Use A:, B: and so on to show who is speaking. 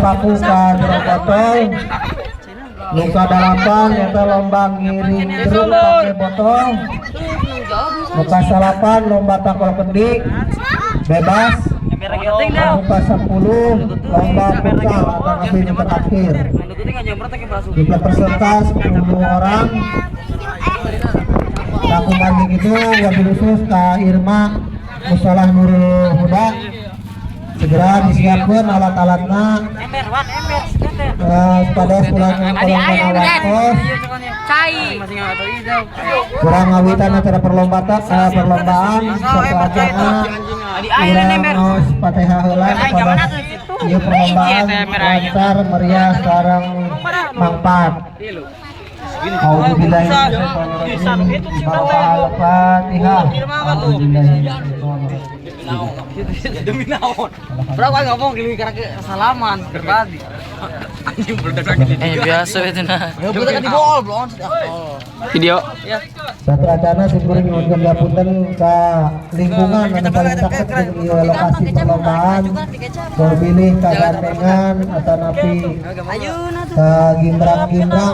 A: paku ka jeruk botol. Luka dalapan eta lomba ngiring jeruk pakai botol. Luka salapan lomba takol kendi bebas. Luka 10 lomba futsal atau nabi terakhir. Jumlah peserta 10 orang. Aku banding itu wabil khusus Kak Irma Musolah Nurul Huda. Segera disiapkan alat-alatnya pada pulang kolongan wakos kurang ngawitan acara perlombaan satu acara kurang Fatihah heula kepada ieu perlombaan lancar meriah sareng mangpat. Alhamdulillah. Al-Fatihah.
B: Demi naon? Berapa ngomong gini karena salaman berbagi. Anjing
C: Biasa itu nah.
B: Kita kan di bol, belum.
C: Video.
B: Ya.
A: Satu acara syukurin nyuwun ngapunten ka lingkungan anu paling caket di lokasi perlombaan. Pilih ka gandengan atau napi ka gindrang-gindrang